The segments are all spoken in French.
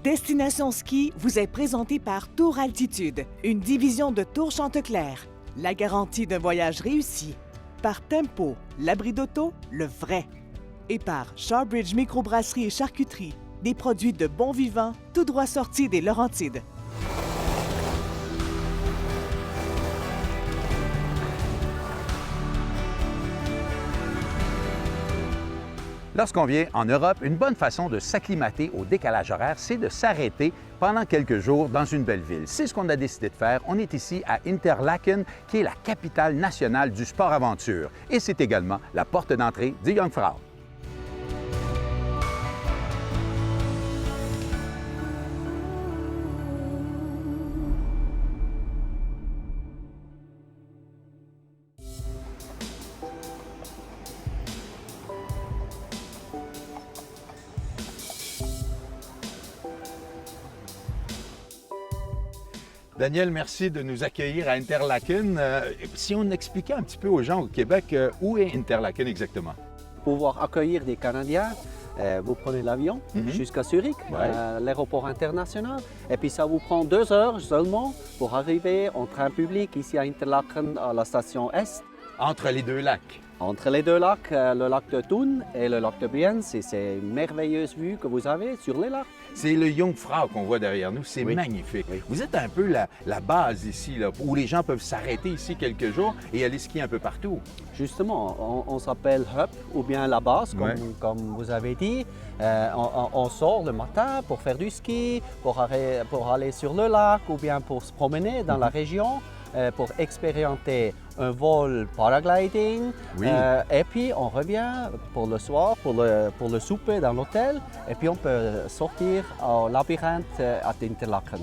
Destination Ski vous est présentée par Tour Altitude, une division de Tour Chanteclair. La garantie d'un voyage réussi. Par Tempo, l'abri d'auto, le vrai. Et par Shawbridge Microbrasserie et Charcuterie, des produits de bon vivant, tout droit sortis des Laurentides. Lorsqu'on vient en Europe, une bonne façon de s'acclimater au décalage horaire, c'est de s'arrêter pendant quelques jours dans une belle ville. C'est ce qu'on a décidé de faire. On est ici à Interlaken, qui est la capitale nationale du sport-aventure. Et c'est également la porte d'entrée du Jungfrau. Daniel, merci de nous accueillir à Interlaken. Si on expliquait un petit peu aux gens au Québec, où est Interlaken exactement? Pour pouvoir accueillir des Canadiens, vous prenez l'avion jusqu'à Zurich, l'aéroport international, et puis ça vous prend 2 heures seulement pour arriver en train public ici à Interlaken, à la station Est. Entre les deux lacs. Entre les deux lacs, le lac de Thun et le lac de Brienz, c'est une merveilleuse vue que vous avez sur les lacs. C'est le Jungfrau qu'on voit derrière nous, c'est magnifique. Oui. Vous êtes un peu la base ici, là, où les gens peuvent s'arrêter ici quelques jours et aller skier un peu partout. Justement, on s'appelle Hub ou bien la base, comme vous avez dit. On sort le matin pour faire du ski, pour aller sur le lac ou bien pour se promener dans la région. Pour expérimenter un vol paragliding. Oui. Et puis on revient pour le soir, pour le souper dans l'hôtel. Et puis on peut sortir au labyrinthe à Interlaken.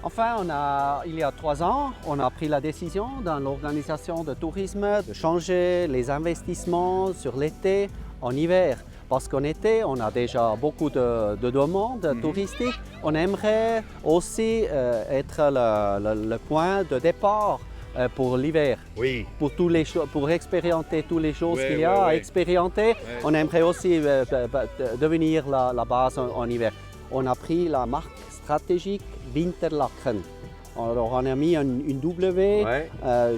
Enfin, il y a 3 ans, on a pris la décision dans l'organisation de tourisme de changer les investissements sur l'été en hiver. Parce qu'en été, on a déjà beaucoup de demandes touristiques. On aimerait aussi être le point de départ pour l'hiver. Oui. Pour expérimenter toutes les choses qu'il y a à expérimenter. On aimerait aussi devenir la base en hiver. On a pris la marque stratégique Winterlaken. Alors on a mis une W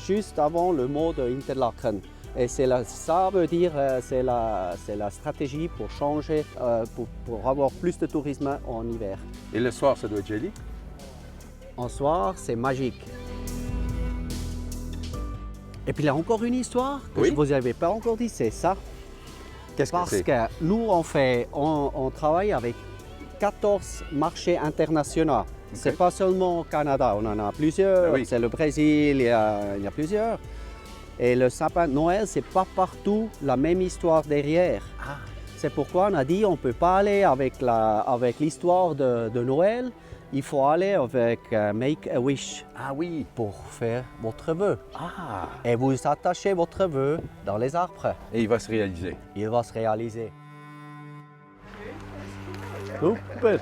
juste avant le mot de Interlaken. Et ça veut dire c'est la stratégie pour changer, pour avoir plus de tourisme en hiver. Et le soir, ça doit être joli? En soir, c'est magique. Et puis il y a encore une histoire que je ne vous avais pas encore dit, c'est ça. Qu'est-ce que c'est? Parce que nous, on travaille avec 14 marchés internationaux. Okay. Ce n'est pas seulement au Canada, on en a plusieurs. C'est le Brésil, il y a plusieurs. Et le sapin de Noël, ce n'est pas partout la même histoire derrière. Ah. C'est pourquoi on a dit on ne peut pas aller avec l'histoire de Noël, il faut aller avec Make a Wish. Ah oui. Pour faire votre vœu. Ah. Et vous attachez votre vœu dans les arbres. Et il va se réaliser. Il va se réaliser. Super.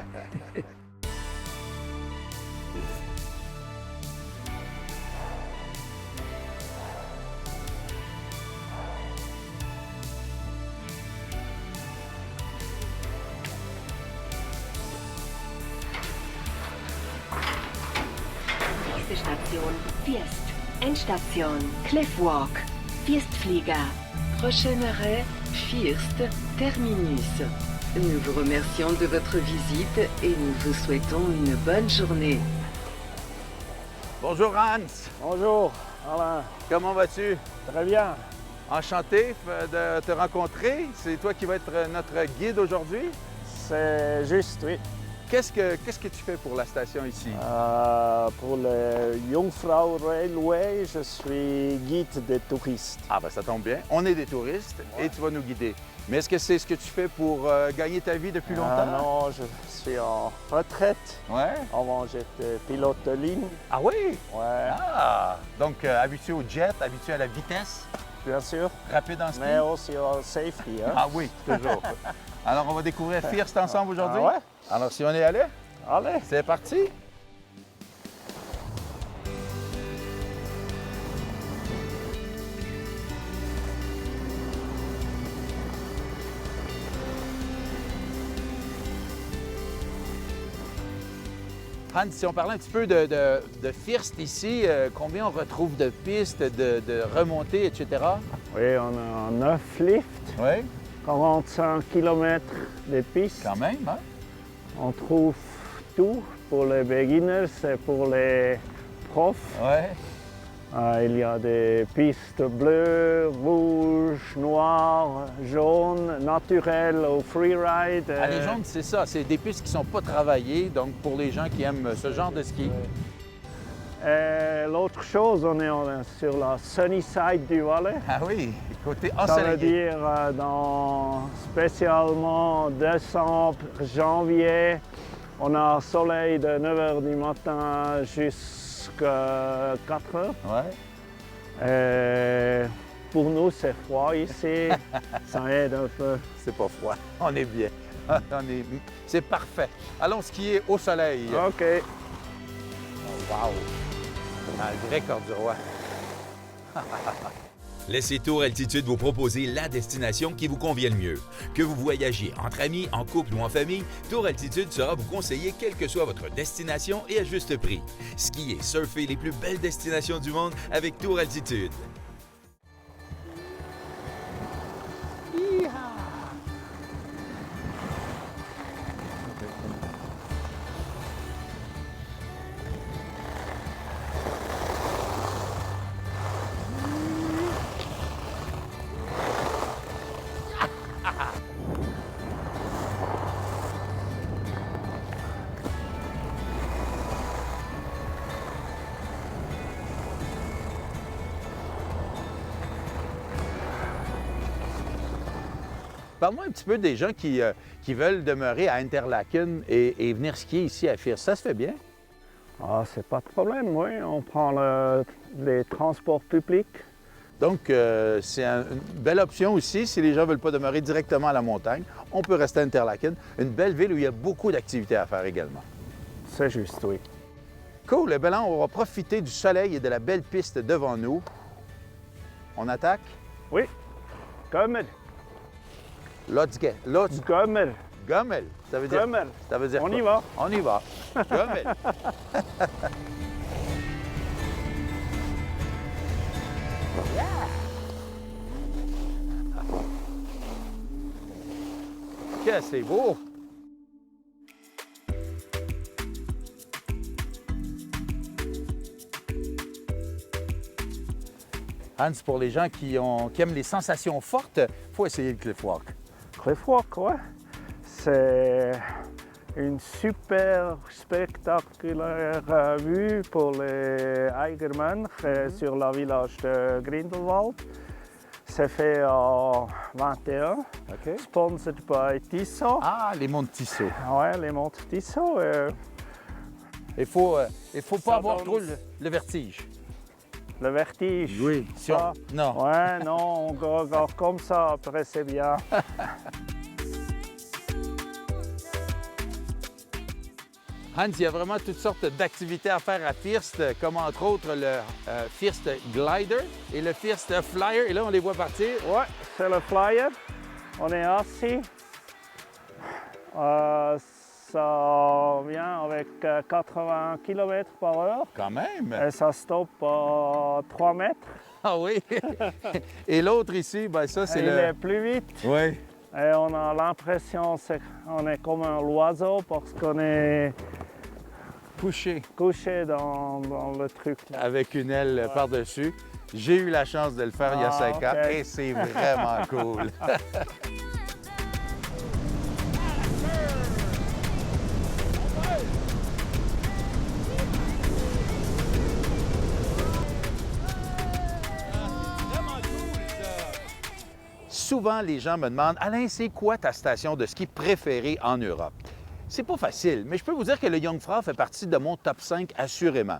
Station Fiest. Endstation Cliffwalk. Fiestflieger. Prochain arrêt Fiest Terminus. Nous vous remercions de votre visite et nous vous souhaitons une bonne journée. Bonjour Hans. Bonjour Alain. Comment vas-tu? Très bien. Enchanté de te rencontrer. C'est toi qui vas être notre guide aujourd'hui? C'est juste, oui. Qu'est-ce que tu fais pour la station ici? Pour le Jungfrau Railway, je suis guide des touristes. Ah ben ça tombe bien. On est des touristes et tu vas nous guider. Mais est-ce que c'est ce que tu fais pour gagner ta vie depuis longtemps? Non, je suis en retraite. Ouais. Avant, j'étais pilote de ligne. Ah oui? Ouais. Ah! Donc habitué au jet, habitué à la vitesse? Bien sûr. Rapide en ski? Mais aussi au safety. Hein? Ah oui, toujours. Alors on va découvrir Fiest ensemble aujourd'hui? Ah ouais. Alors si on est allé? Allez. C'est parti! Hans, si on parlait un petit peu de First ici, combien on retrouve de pistes, de remontées, etc.? Oui, on a 9 lifts, Oui. 45 km de pistes. Quand même, hein? On trouve tout pour les beginners et pour les profs. Oui. Il y a des pistes bleues, rouges, noires, jaunes, naturelles au freeride. Ah, les jaunes, c'est ça, c'est des pistes qui ne sont pas travaillées, donc pour les gens qui aiment ce genre de ski. L'autre chose, on est sur la sunny side du Valais. Ah oui, côté Ça veut ensoleillé. dire spécialement décembre, janvier, on a soleil de 9h du matin jusqu'à 4h. Ouais. Pour nous, c'est froid ici, ça aide un peu. C'est pas froid, on est bien. C'est parfait. Allons skier au soleil. OK. Oh, wow! Un vrai corps du roi. Laissez Tour Altitude vous proposer la destination qui vous convient le mieux. Que vous voyagiez entre amis, en couple ou en famille, Tour Altitude sera vous conseiller quelle que soit votre destination et à juste prix. Skiez, surfez les plus belles destinations du monde avec Tour Altitude. Parle-moi un petit peu des gens qui veulent demeurer à Interlaken et venir skier ici à First. Ça se fait bien? Ah, c'est pas de problème, oui. On prend les transports publics. Donc, c'est une belle option aussi si les gens ne veulent pas demeurer directement à la montagne. On peut rester à Interlaken, une belle ville où il y a beaucoup d'activités à faire également. C'est juste, oui. Cool, eh bien là, on va profiter du soleil et de la belle piste devant nous. On attaque? Oui. Gummel. Let's get. Let's Gummel. Gummel. Ça veut dire. Gummel. Ça veut dire On quoi? y va. On y va. Gummel. Que c'est beau! Hans, pour les gens qui aiment les sensations fortes, il faut essayer le Cliff Walk. Cliff Walk, ouais. C'est une super spectaculaire vue pour les Eigerman sur le village de Grindelwald. C'est fait en 21, OK. sponsored by Tissot. Ah, les monts de Tissot. Ouais, les montres Tissot. Il faut pas avoir donne- trop le vertige. Le vertige. Oui. Si on- Ah. Non. Ouais, non, on regarde comme ça, après c'est bien. Hans, il y a vraiment toutes sortes d'activités à faire à First, comme entre autres le First Glider et le First Flyer. Et là, on les voit partir. Ouais, c'est le flyer. On est assis. Ça vient avec 80 km/h Quand même. et ça stoppe à 3 mètres. Ah oui. Et l'autre ici, ben ça, c'est Il le... est plus vite Oui. et on a l'impression qu'on est comme un oiseau parce qu'on est Couché couché dans le truc. Là. avec une aile par-dessus. J'ai eu la chance de le faire il y a 5 ans OK. et c'est vraiment cool. Souvent, les gens me demandent « Alain, c'est quoi ta station de ski préférée en Europe? » C'est pas facile, mais je peux vous dire que le Jungfrau fait partie de mon top 5 assurément.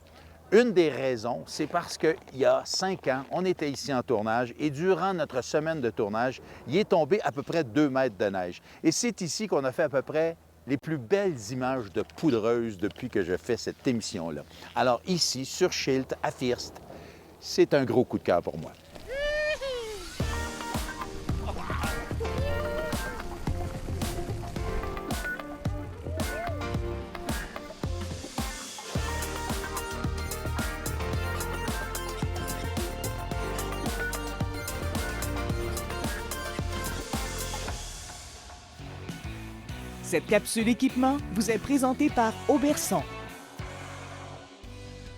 Une des raisons, c'est parce qu'il y a 5 ans, on était ici en tournage et durant notre semaine de tournage, il est tombé à peu près 2 mètres de neige. Et c'est ici qu'on a fait à peu près les plus belles images de poudreuse depuis que je fais cette émission-là. Alors ici, sur Schilt, à First, c'est un gros coup de cœur pour moi. Cette capsule équipement vous est présentée par Auberson.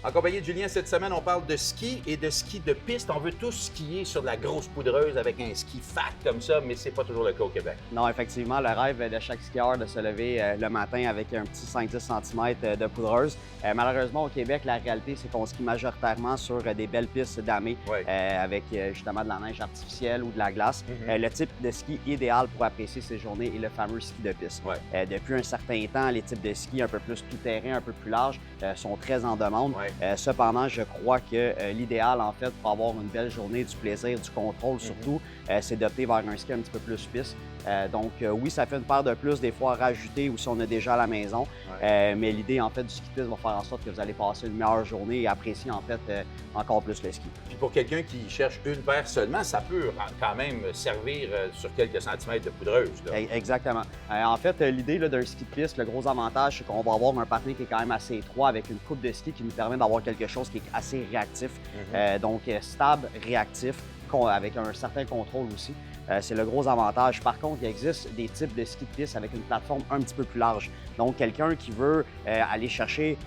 En compagnie de Julien, cette semaine, on parle de ski et de ski de piste. On veut tous skier sur de la grosse poudreuse avec un ski fat comme ça, mais c'est pas toujours le cas au Québec. Non, effectivement, le rêve de chaque skieur de se lever le matin avec un petit 5-10 cm de poudreuse. Malheureusement, au Québec, la réalité, c'est qu'on skie majoritairement sur des belles pistes damées avec justement de la neige artificielle ou de la glace. Le type de ski idéal pour apprécier ces journées est le fameux ski de piste. Depuis un certain temps, les types de ski un peu plus tout-terrain, un peu plus larges, sont très en demande. Cependant, je crois que l'idéal, en fait, pour avoir une belle journée, du plaisir, du contrôle surtout, c'est d'opter vers un ski un petit peu plus piste. Donc, oui, ça fait une paire de plus des fois à rajouter ou si on est déjà à la maison. Mais l'idée, en fait, du ski de piste va faire en sorte que vous allez passer une meilleure journée et apprécier, en fait, encore plus le ski. Puis pour quelqu'un qui cherche une paire seulement, ça peut quand même servir sur quelques centimètres de poudreuse. Là. Exactement. En fait, l'idée d'un ski de piste, le gros avantage, c'est qu'on va avoir un patin qui est quand même assez étroit avec une coupe de ski qui nous permet d'avoir quelque chose qui est assez réactif. Donc, stable, réactif, avec un certain contrôle aussi. C'est le gros avantage. Par contre, il existe des types de ski de piste avec une plateforme un petit peu plus large. Donc, quelqu'un qui veut aller chercher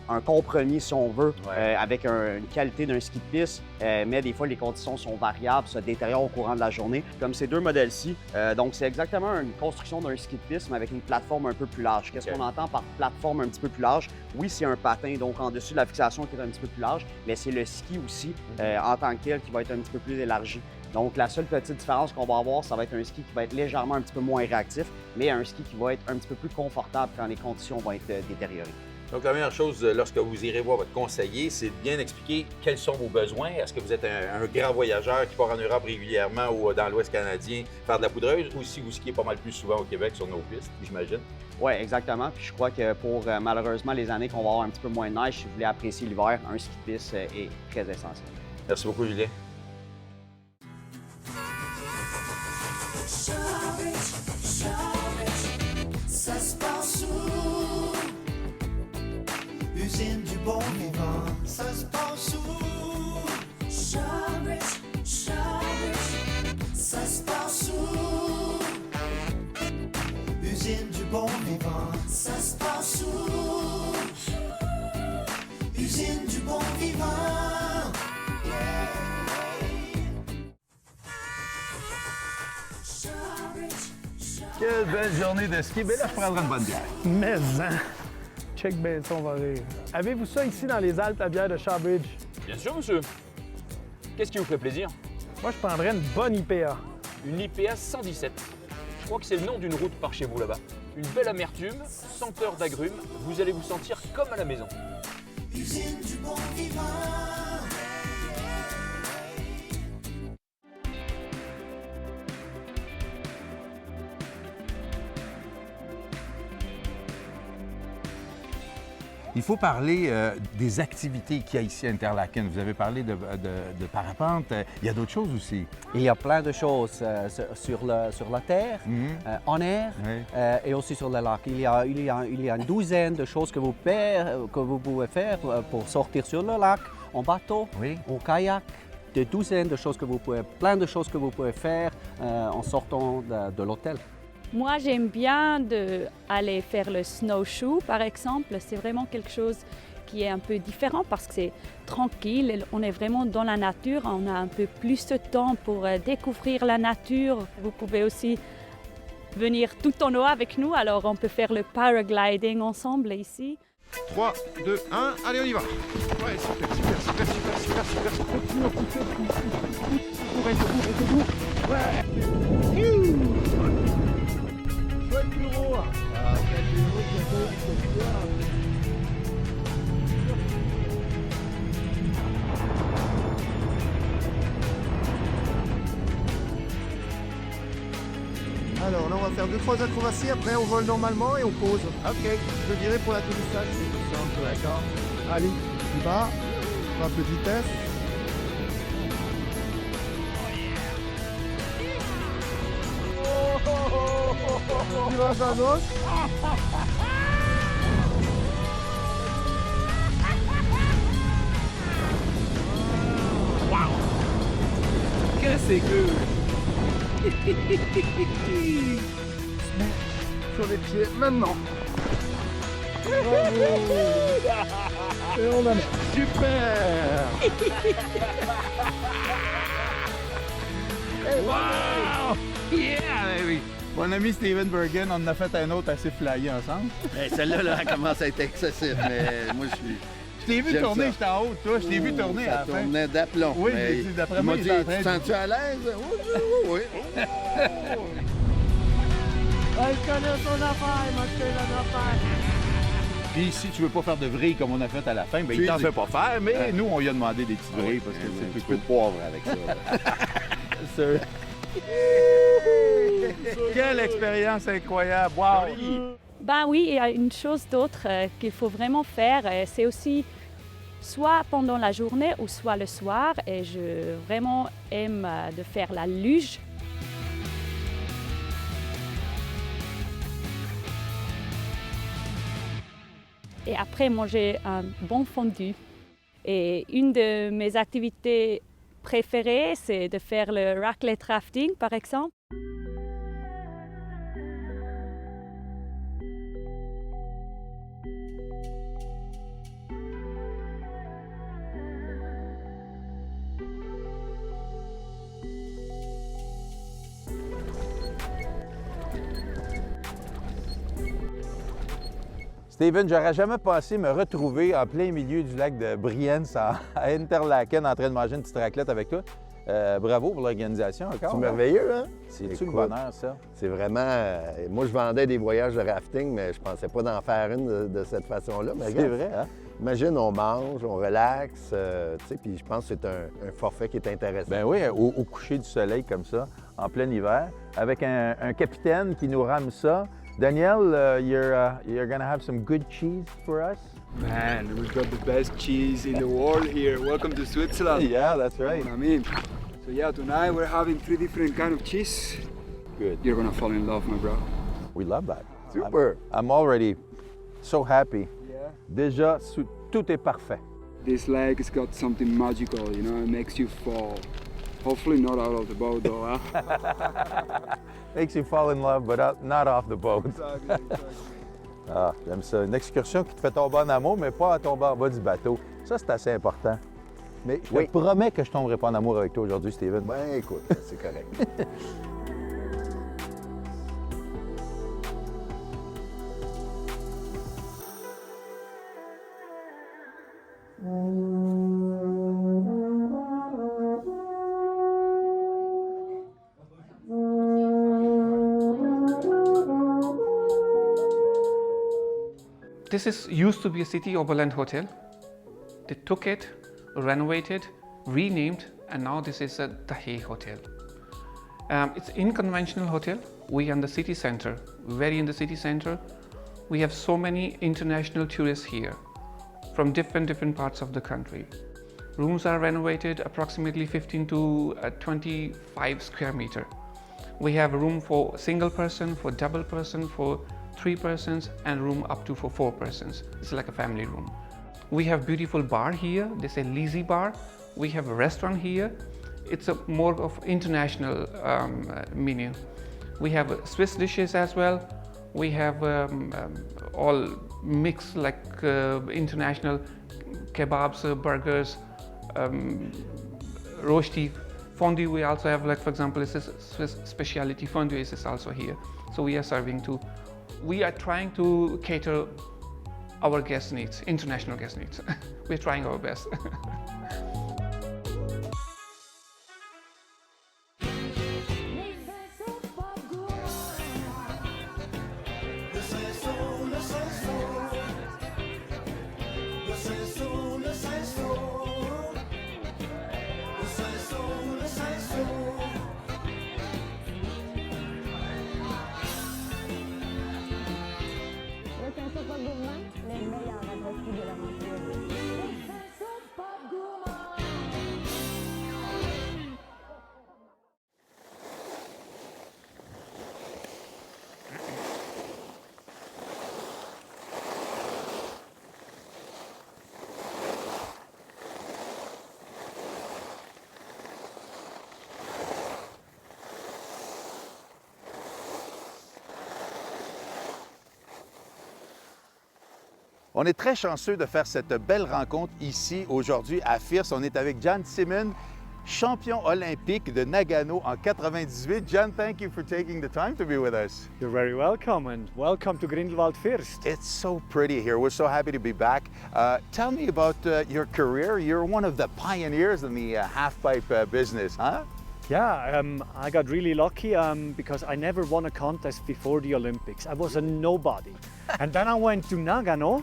un compromis, si on veut, avec une qualité d'un ski de piste, mais des fois, les conditions sont variables, se détériorent au courant de la journée, comme ces deux modèles-ci. Donc, c'est exactement une construction d'un ski de piste, mais avec une plateforme un peu plus large. Qu'est-ce qu'on entend par plateforme un petit peu plus large? Oui, c'est un patin, donc en dessus de la fixation qui est un petit peu plus large, mais c'est le ski aussi, en tant que tel, qui va être un petit peu plus élargi. Donc, la seule petite différence qu'on va avoir, ça va être un ski qui va être légèrement un petit peu moins réactif, mais un ski qui va être un petit peu plus confortable quand les conditions vont être détériorées. Donc, la meilleure chose, lorsque vous irez voir votre conseiller, c'est de bien expliquer quels sont vos besoins. Est-ce que vous êtes un grand voyageur qui part en Europe régulièrement ou dans l'Ouest canadien faire de la poudreuse, ou si vous skiez pas mal plus souvent au Québec sur nos pistes, j'imagine? Oui, exactement. Puis je crois que pour malheureusement les années qu'on va avoir un petit peu moins de neige, si vous voulez apprécier l'hiver, un ski de piste est très essentiel. Merci beaucoup, Julien. Ça se passe où? Usine du bon vivant. Ça se passe où? Shorebridge, ça se passe où? Usine du bon vivant. Ça se passe où? Usine du bon vivant. Quelle belle journée de ski. Mais là, je prendrai une bonne bière. Mais hein! Check bien ça, on va rire. Avez-vous ça ici dans les Alpes, la bière de Shorebridge? Bien sûr, monsieur. Qu'est-ce qui vous ferait plaisir? Moi, je prendrais une bonne IPA. Une IPA 117. Je crois que c'est le nom d'une route par chez vous là-bas. Une belle amertume, senteur d'agrumes. Vous allez vous sentir comme à la maison. Usine du bon vivant. Il faut parler des activités qu'il y a ici à Interlaken. Vous avez parlé de parapente. Il y a d'autres choses aussi. Il y a plein de choses sur la terre, en air et aussi sur le lac. Il y a une douzaine de choses que vous pouvez faire pour sortir sur le lac, en bateau, en kayak. Des douzaines de choses plein de choses que vous pouvez faire en sortant de l'hôtel. Moi, j'aime bien aller faire le snowshoe, par exemple. C'est vraiment quelque chose qui est un peu différent parce que c'est tranquille. On est vraiment dans la nature. On a un peu plus de temps pour découvrir la nature. Vous pouvez aussi venir tout en haut avec nous. Alors, on peut faire le paragliding ensemble ici. 3, 2, 1, allez, on y va. Ouais, super. Alors là, on va faire 2-3 acrobaties, après on vole normalement et on pose. Ok, je dirais pour l'atterrissage, c'est tout simple. D'accord. Allez, tu vas, un peu de vitesse. Tu vas à gauche. Wow! Que c'est cool! sur les pieds maintenant. Bravo. Et on la met. Super. Wow! Yeah, baby! Mon ami Steven Bergen, on en a fait un autre assez flyé ensemble. Hey, celle-là, là, elle commence à être excessive, mais moi, je suis... Je t'ai vu tourner, j'étais en haut, toi. Je t'ai vu tourner à la fin. Ça tournait d'aplomb. Oui, mais j'ai dit, d'après moi, il il m'a est en dit, train tu de... sens-tu à l'aise? Oui. Je connais son affaire, moi je connais son affaire. Puis si tu veux pas faire de vrille comme on a fait à la fin, ben il t'en fait pas faire, mais nous, on lui a demandé des petites vrilles parce que c'est un plus petit peu de poivre avec ça. Quelle expérience incroyable! Wow! Ben oui, il y a une chose d'autre qu'il faut vraiment faire, c'est aussi soit pendant la journée ou soit le soir, et je vraiment aime de faire la luge. Et après manger un bon fondu. Et une de mes activités préférées, c'est de faire le raclette rafting, par exemple. Steven, j'aurais jamais pensé me retrouver en plein milieu du lac de Brienz à Interlaken en train de manger une petite raclette avec toi. Bravo pour l'organisation encore. C'est merveilleux, hein? C'est-tu le bonheur, ça? C'est vraiment... moi, je vendais des voyages de rafting, mais je pensais pas d'en faire une de cette façon-là. C'est vrai, hein? Imagine, on mange, on relaxe, tu sais, puis je pense que c'est un forfait qui est intéressant. Ben oui, au coucher du soleil comme ça, en plein hiver, avec un capitaine qui nous rame ça. Daniel, you're gonna have some good cheese for us? Man, we've got the best cheese in the world here. Welcome to Switzerland. Yeah, that's right. You know what I mean? So yeah, tonight we're having 3 different kind of cheese. Good. You're gonna fall in love, my bro. We love that. Super. I'm already so happy. Yeah. Déjà, tout est parfait. This lake has got something magical, you know, it makes you fall. Hopefully not out of the boat though, huh? Makes you fall in love, but not off the boat. Exactly. Ah, j'aime ça. Une excursion qui te fait tomber en amour, mais pas à tomber en bas du bateau. Ça, c'est assez important. Mais je te promets que je ne tomberai pas en amour avec toi aujourd'hui, Steven. Ben, écoute, c'est correct. This used to be a City Oberland hotel. They took it, renovated, renamed, and now this is a Dahe hotel. It's an unconventional hotel. We are in the city center, very in the city center. We have so many international tourists here from different parts of the country. Rooms are renovated approximately 15 to 25 square meter. We have room for single person, for double person, for 3 persons, and room up to for 4 persons. It's like a family room. We have beautiful bar here. They say Lizzie Bar. We have a restaurant here. It's a more of international menu. We have Swiss dishes as well. We have all mixed like international kebabs, burgers, rosti, fondue. We also have, like for example, this is Swiss specialty fondue is also here. So we are serving too. We are trying to cater our guest needs, international guest needs. We're trying our best. On est très chanceux de faire cette belle rencontre ici aujourd'hui à First. On est avec Jan Simmons, champion olympique de Nagano en 98. Jan, thank you for taking the time to be with us. You're very welcome, and welcome to Grindelwald First. It's so pretty here. We're so happy to be back. Tell me about your career. You're one of the pioneers in the halfpipe business, huh? Yeah, I got really lucky because I never won a contest before the Olympics. I was a nobody. And then I went to Nagano,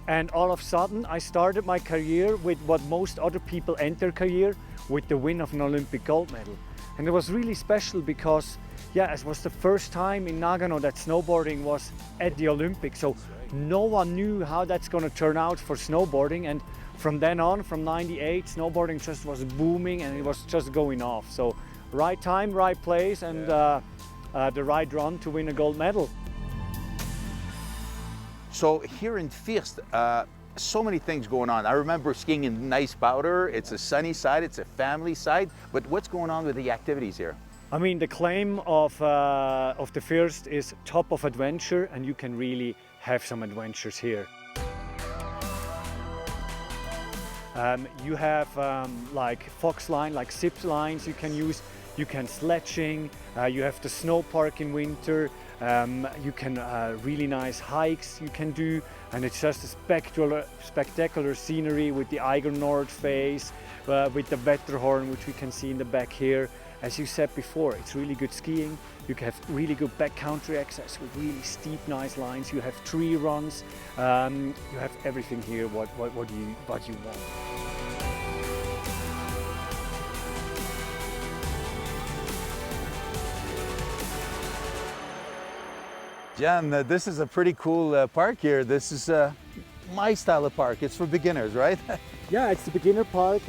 and all of a sudden I started my career with what most other people enter career, with the win of an Olympic gold medal. And it was really special because, yeah, it was the first time in Nagano that snowboarding was at the Olympics. So no one knew how that's going to turn out for snowboarding. And from then on, from 98, snowboarding just was booming and it was just going off. So right time, right place, and the right run to win a gold medal. So here in First, so many things going on. I remember skiing in Nice Powder. It's a sunny side, it's a family side, but what's going on with the activities here? I mean, the claim of the First is top of adventure, and you can really have some adventures here. You have like fox line, like zip lines you can use. You can sledging, you have the snow park in winter, you can really nice hikes you can do, and it's just a spectacular scenery with the Eiger Nord face, with the Wetterhorn, which we can see in the back here. As you said before, it's really good skiing. You can have really good backcountry access with really steep, nice lines. You have tree runs. You have everything here what you want. Jan, this is a pretty cool park here. This is my style of park. It's for beginners, right? Yeah, it's the beginner park.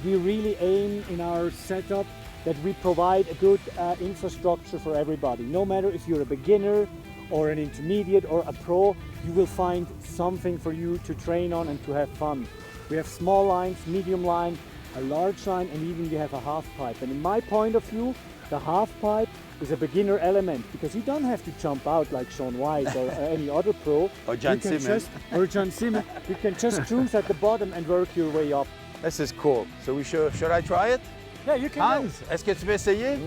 We really aim in our setup that we provide a good infrastructure for everybody. No matter if you're a beginner or an intermediate or a pro, you will find something for you to train on and to have fun. We have small lines, medium line, a large line, and even we have a half pipe. And in my point of view, the half pipe is a beginner element because you don't have to jump out like Shaun White or any other pro. Or Jan Simmons. Or Jan Simmons. You can just cruise at the bottom and work your way up. This is cool. So should I try it? Yeah, you can. Hans, est-ce que tu veux essayer?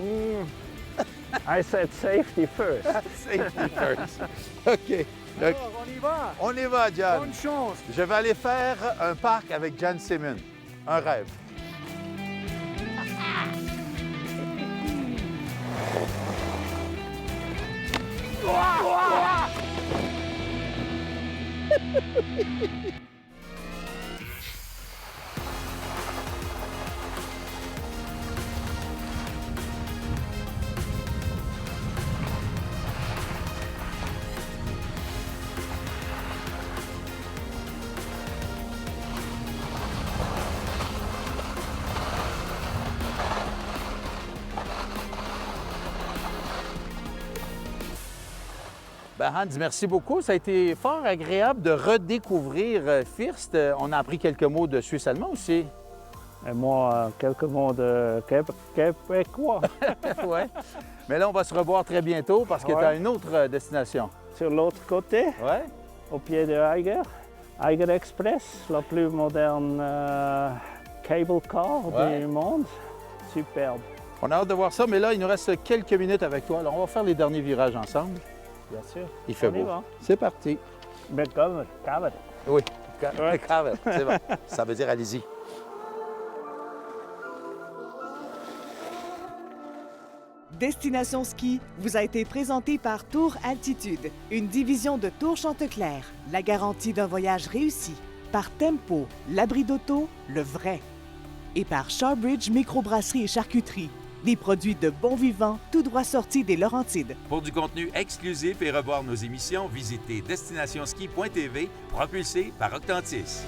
I said safety first. Safety first. OK. Alors, on y va. On y va, Jan. Bonne chance. Je vais aller faire un parc avec Jan Simmons. Un rêve. Ben Hans, merci beaucoup. Ça a été fort agréable de redécouvrir First. On a appris quelques mots de suisse allemand aussi. Et moi, quelques mots de québécois. Ouais. Mais là, on va se revoir très bientôt parce que tu as une autre destination. Sur l'autre côté, ouais. Au pied de Eiger. Eiger Express, la plus moderne cable car du monde. Superbe. On a hâte de voir ça, mais là, il nous reste quelques minutes avec toi. Alors, on va faire les derniers virages ensemble. Bien sûr. Il fait beau. C'est parti. Mais comme Cavet. Oui, Cavet, c'est bon. Ça veut dire allez-y. Destination Ski vous a été présentée par Tour Altitude, une division de Tour Chanteclair, la garantie d'un voyage réussi. Par Tempo, l'abri d'auto, le vrai. Et par Shawbridge Microbrasserie et Charcuterie, des produits de bon vivant tout droit sortis des Laurentides. Pour du contenu exclusif et revoir nos émissions, visitez destinationski.tv propulsé par Octantis.